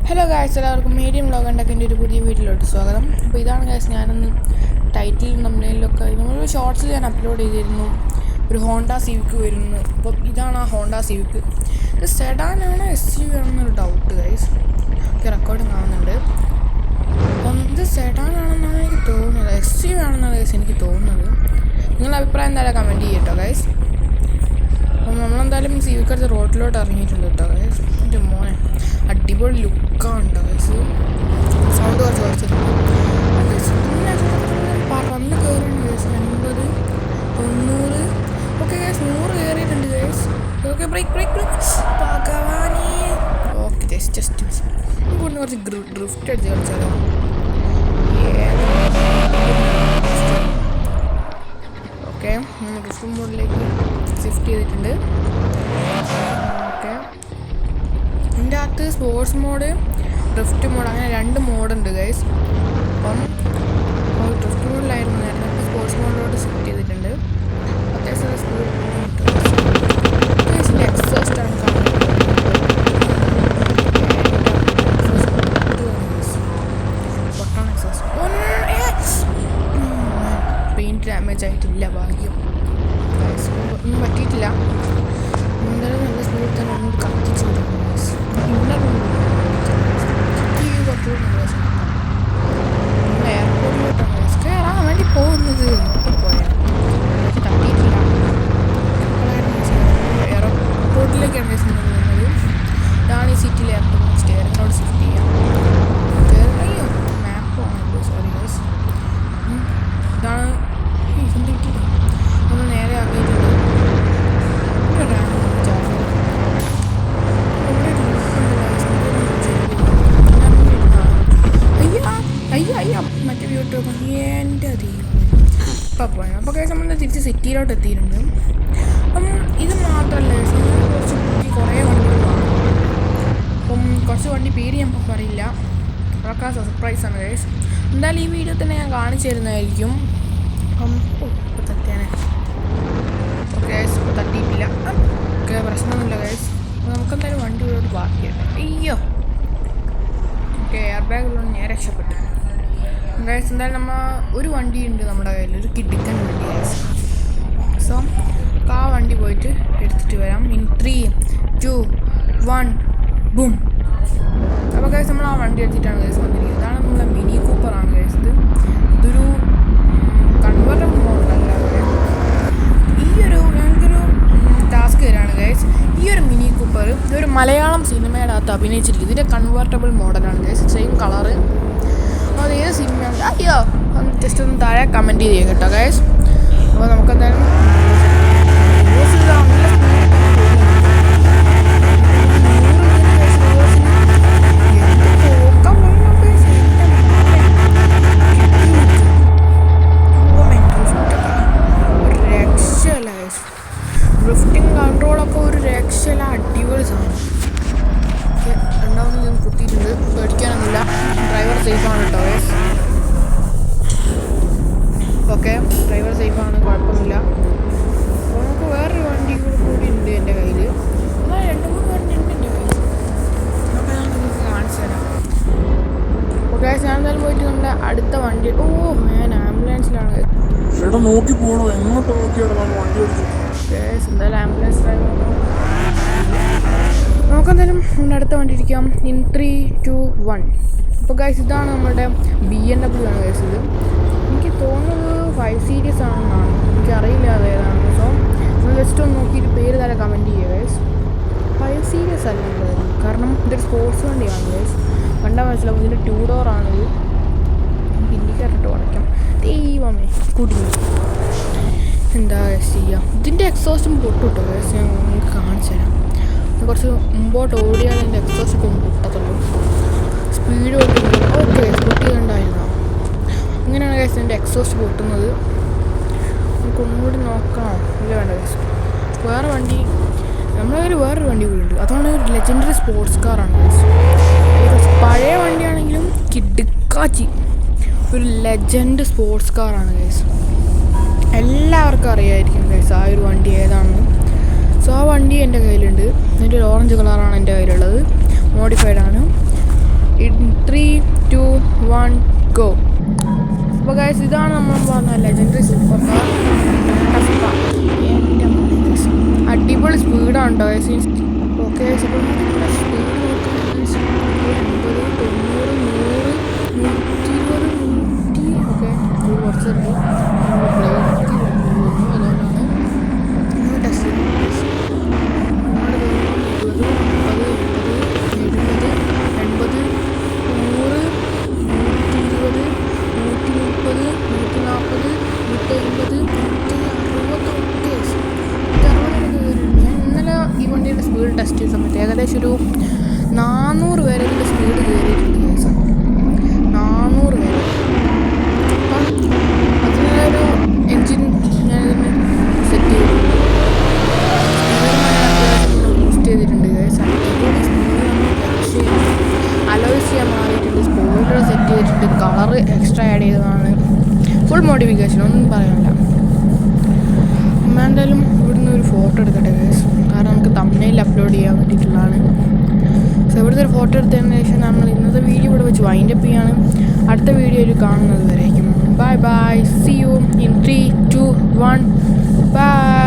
Hello guys, എല്ലാവർക്കും medium vlog ഉണ്ടാക്കിൻ്റെ ഒരു പുതിയ വീഡിയോയിലോട്ട് സ്വാഗതം. അപ്പോൾ ഇതാണ് ഗായ്സ്, ഞാനൊന്ന് ടൈറ്റിലും തമ്മിലൊക്കെ നമ്മൾ ഷോർട്സിൽ ഞാൻ അപ്ലോഡ് ചെയ്തിരുന്നു. ഒരു ഹോണ്ട സിവിക്ക് വരുന്നു. അപ്പോൾ ഇതാണ് ആ ഹോണ്ട സിവിക്ക്. ഇത് സെഡാനാണോ എസ് യു ആണെന്നൊരു ഡൗട്ട് ഗായ്സ്. റെക്കോർഡിങ് കാണുന്നുണ്ട്. അപ്പം ഇത് സെഡാനാണെന്നാണ് എനിക്ക് തോന്നുന്നത്, എസ് യു ആണെന്നാണ് ഗൈസ് എനിക്ക് തോന്നുന്നത്. നിങ്ങളുടെ അഭിപ്രായം എന്തായാലും കമൻറ്റ് ചെയ്യട്ടോ ഗൈസ്. അപ്പം നമ്മളെന്തായാലും സിവിക്കടുത്ത് റോഡിലോട്ട് ഇറങ്ങിയിട്ടുണ്ട് കേട്ടോ ഗൈസ്. എൻ്റെ മോനെ അടിപൊളി ലുക്കാണ് കേട്ടോ ഗൈസ്. സൗണ്ട് കുറച്ച് പറന്ന് കയറുന്നുണ്ട് ഗൈസ്. 80, 90. ഓക്കെ ഗൈസ്, 100 കയറിയിട്ടുണ്ട് ഗൈസ്. ഓക്കെ, ബ്രേക്ക് ഭഗവാനേ. ഓക്കെ ജസ്റ്റ് ഇവിടുന്ന് കുറച്ച് ഡ്രിഫ്റ്റ് അടിച്ച് കളിച്ചാലോ. ഓക്കെ, ഡ്രിഫ്റ്റ് മോഡിലേക്ക് ഷിഫ്റ്റ് ചെയ്തിട്ടുണ്ട്. ഓക്കെ, ഇതിൻ്റെ അകത്ത് സ്പോർട്സ് മോഡ്, ഡ്രിഫ്റ്റ് മോഡ്, അങ്ങനെ 2 മോഡുണ്ട് ഗൈസ്. അപ്പം ഡ്രിഫ്റ്റ് മോഡിലായിരുന്നു നേരത്തെ, സ്പോർട്സ് മോഡിലോട്ട് ഷിഫ്റ്റ് ചെയ്തിട്ടുണ്ട്. അത്യാവശ്യം സ്പീഡ് ഗൈസിൻ്റെ എക്സോസ്റ്റാണ് കാണുന്നത്. പൊട്ടാണ് എക്സോസ്റ്റ്. പെയിൻറ്റ് ഡാമേജ് ആയിട്ടില്ല, ഭാഗ്യം. ഒന്നും പറ്റിയിട്ടില്ല. എന്തായാലും നല്ല സ്പീഡിൽ തന്നെ ഒന്നുകൂടി കത്തിച്ചു വിടുന്നു. എയർപോർട്ടിലോട്ടാണ് കയറാൻ വേണ്ടി പോകുന്നത്. പോയാൽ തട്ടിയിട്ടില്ല. എയർപോർട്ടിലേക്കാണ് പോകുന്നത്. ഇതാണ് ഈ സിറ്റിയിലെ എയർപോർട്ട്. സ്റ്റേറിനോട് ഷിഫ്റ്റ് ചെയ്യാം. അയ്യോ, മാപ്പാണ്. Sorry guys. ഇതാണ് നമ്മൾ നേരെ ആക്കിയിട്ടുണ്ട്. അയ്യോ മറ്റേ വീട്ട് എൻ്റെ ഇപ്പം പോയാൽ. അപ്പോൾ കേസ് നമ്മൾ തിരിച്ച് സിറ്റിയിലോട്ട് എത്തിയിട്ടുണ്ട്. അപ്പം ഇത് മാത്രമല്ല, കുറച്ച് കുറേ വണ്ടികൾ കാണും. അപ്പം കുറച്ച് വണ്ടി പേര് ഞാൻ ഇപ്പോൾ പറയില്ല, അതൊക്കെ സർപ്രൈസാണ് കേസ്. എന്തായാലും ഈ വീഡിയോ തന്നെ ഞാൻ കാണിച്ചു തരുന്നതായിരിക്കും. അപ്പം ഇപ്പോൾ തട്ടിയാനേ. ഓക്കെ ഗൈസ്, ഇപ്പോൾ തട്ടിയിട്ടില്ല. ഓക്കെ, പ്രശ്നമൊന്നുമില്ല ഗൈസ്. അപ്പോൾ നമുക്കെന്തായാലും വണ്ടി ഇവിടോട്ട് ബാക്കിയാണ്. അയ്യോ, ഓക്കെ, എയർ ബാഗുള്ളതുകൊണ്ട് ഞാൻ രക്ഷപ്പെട്ടു ഗൈസ്. എന്തായാലും ഒരു വണ്ടിയുണ്ട് നമ്മുടെ കയ്യിൽ, ഒരു കിഡിക്കൻ വണ്ടി ഗൈസ്. സോ ആ വണ്ടി പോയിട്ട് എടുത്തിട്ട് വരാം. In 3, 2, 1 boom. അപ്പോൾ ഗൈസ് നമ്മൾ ആ വണ്ടി എടുത്തിട്ടാണ് ഗൈസ് വന്നിരിക്കുന്നത്. ഇതാണ് നമ്മളെ മിനി കൂപ്പറാണ് ഗൈസ്. ഇതൊരു കൺവെർട്ടബിൾ മോഡലല്ല. ഞങ്ങൾക്കൊരു ടാസ്ക് തരാണ് ഗൈസ്. ഈ ഒരു മിനി കൂപ്പർ ഇതൊരു മലയാളം സിനിമയുടെ അകത്ത് അഭിനയിച്ചിരിക്കും. ഇതിൻ്റെ കൺവെർട്ടബിൾ മോഡലാണ് ഗൈസ്, സെയിം കളറ്. അത് ഏത് സിനിമയാണ്? അയ്യോ, ജസ്റ്റ് ഒന്ന് താഴെ കമൻറ്റ് ചെയ്യുക കേട്ടോ ഗൈസ്. അപ്പോൾ നമുക്കെന്തായാലും ഡ്രിഫ്റ്റിംഗ് കൺട്രോളൊക്കെ ഒരു രക്ഷയില്ല, അടിപൊളി സാധനം. രണ്ടാമത് ഞാൻ കുത്തിയിട്ടുണ്ട്, പേടിക്കാനൊന്നുമില്ല. ഡ്രൈവർ സേഫാണ് കേട്ടോ ഗൈസ്. ഓക്കെ, ഡ്രൈവർ സേഫാണ്, കുഴപ്പമൊന്നുമില്ല. അപ്പോൾ നമുക്ക് വേറൊരു വണ്ടി കൂടി ഉണ്ട് എൻ്റെ കയ്യിൽ. എന്നാൽ 2-3 വണ്ടി ഉണ്ട് എൻ്റെ കയ്യിൽ. അപ്പോൾ ഞാൻ നിങ്ങൾക്ക് കാണിച്ചു തരാം. അപ്പോൾ ഗൈസ്, ഞാൻ എന്തായാലും പോയിട്ട് നമ്മുടെ അടുത്ത വണ്ടി. ഞാൻ ആംബുലൻസിലാണ്. ചേട്ടാ നോക്കി പോകണോ? എങ്ങോട്ട് നോക്കിയാണ് വണ്ടി ഓടിക്കുന്നത്? ഗൈസ്, എന്തായാലും ആംബുലൻസ് ഡ്രൈവർ. നമുക്കെന്തായാലും നമ്മുടെ അടുത്ത വണ്ടി ഇരിക്കാം. ഇൻ 3, 2, 1. അപ്പോൾ ഗൈസ്, ഇതാണ് നമ്മുടെ BMW ആണ് ഗൈസ്. ഇത് എനിക്ക് തോന്നുന്നത് 5 സീരീസ് ആണെന്നാണ്, എനിക്കറിയില്ല അതേതാണ്. സോ നമ്മൾ ജസ്റ്റ് ഒന്ന് നോക്കിയിട്ട് പേര് തന്നെ കമൻറ്റ് ചെയ്യുക ഗൈസ്. 5 സീരീസ് അല്ല എന്തായാലും, കാരണം ഇതൊരു സ്പോർട്സ് വണ്ടിയാണ് ഗൈസ്. കണ്ടാൽ മനസ്സിലാവും. ഇതിൻ്റെ 2 ഡോറാണിത്. നമുക്ക് ഇൻഡിക്കേറ്ററിട്ട് ഉടയ്ക്കാം. ദൈവമേ, കൂട്ടിങ്ങി എന്താ ഗൈസ് ചെയ്യാം. ഇതിൻ്റെ എക്സോസ്റ്റും പൊട്ടു കേട്ടോ ഗൈസ്. ഞാൻ നിങ്ങൾക്ക് കാണിച്ചു തരാം. കുറച്ച് മുമ്പോട്ട് ഓടിയാൽ എൻ്റെ എക്സോസ്റ്റൊക്കെ ഒന്ന് പൊട്ടത്തുള്ളൂ. സ്പീഡ് ഓട്ടുന്നത്. ഓക്കെ, പൊട്ടി കണ്ടായിരുന്നോ? അങ്ങനെയാണ് ഗൈസ് എൻ്റെ എക്സോസ്റ്റ് പൊട്ടുന്നത്. നമുക്ക് ഒന്നുകൂടി നോക്കണോ? ഇല്ല, വേണ്ട ഗൈസ്. വേറെ വണ്ടി, നമ്മളെ കയ്യിൽ വേറൊരു വണ്ടി കൂടി ഉണ്ട്. അതാണ് ഒരു ലെജൻഡറി സ്പോർട്സ് കാറാണ് ഗൈസ്. പഴയ വണ്ടിയാണെങ്കിലും കിടുക്കാച്ചി ഒരു ലെജൻഡ് സ്പോർട്സ് കാറാണ് ഗൈസ്. എല്ലാവർക്കും അറിയാമായിരിക്കും ഗൈസ് ആ ഒരു വണ്ടി ഏതാണെന്ന്. സോ ആ വണ്ടി എൻ്റെ കയ്യിലുണ്ട്. അതിൻ്റെ ഒരു ഓറഞ്ച് കളറാണ് എൻ്റെ കയ്യിലുള്ളത്. മോഡിഫൈഡ് ആണ്. 3, 2, 1 ഗോ. അപ്പോൾ ഗൈസ് ഇതാണ് നമ്മൾ പറഞ്ഞ ലെജൻഡറി സൂപ്പർ കാർ അടിപൊളി സ്പീഡാണ് കേട്ടോ ഗൈസ്. ഓക്കെ അപ്പോൾ നമ്മുടെ സ്പീഡ് നോക്കുന്നത് 80, 90, 100, 120, 100 ഓക്കെ കുറച്ചുണ്ട്. അതുകൊണ്ടാണ് ടെസ്റ്റ് ചെയ്യുന്നത്. 80, 100, 120, 140, 150, 160. ഞാൻ ഇന്നലെ ഈ വണ്ടിയുടെ സ്പീഡ് ടെസ്റ്റ് ചെയ്ത സമയത്ത് ഏകദേശം ഒരു 400 വരെ ഇതിൻ്റെ സ്പീഡ് കയറിയിട്ടുണ്ട് കേസ്. 400 വരെ. അപ്പം അതിനൊരു എൻജിൻ ഞാനിതിന് സെറ്റ് ചെയ്തിട്ടുണ്ട്. ബൂസ്റ്റ് ചെയ്തിട്ടുണ്ട് കേസ്. അടിപൊളി സ്പീഡ് അലോയ്സ് ചെയ്യാൻ മാറിയിട്ടുണ്ട്. സ്പോയിലർ സെറ്റ് ചെയ്തിട്ടുണ്ട്. കളറ് എക്സ്ട്രാ ആഡ് ചെയ്തതാണ്. ഫുൾ മോഡിഫിക്കേഷൻ ഒന്നും പറയാനില്ല. എന്തായാലും ഇവിടുന്ന് ഒരു ഫോട്ടോ എടുക്കട്ടെ ഗൈസ്. കാരണം നമുക്ക് തംബ്നെയിൽ അപ്ലോഡ് ചെയ്യാൻ വേണ്ടിയിട്ടുള്ളതാണ്. സോ ഇവിടുത്തെ ഒരു ഫോട്ടോ എടുത്തതിന് ശേഷം നമ്മൾ ഇന്നത്തെ വീഡിയോ ഇവിടെ വെച്ച് വൈൻഡപ്പ് ചെയ്യാണ്. അടുത്ത വീഡിയോയിൽ കാണുന്നത് വരേക്കും bye bye. See you in 3, 2, 1 by.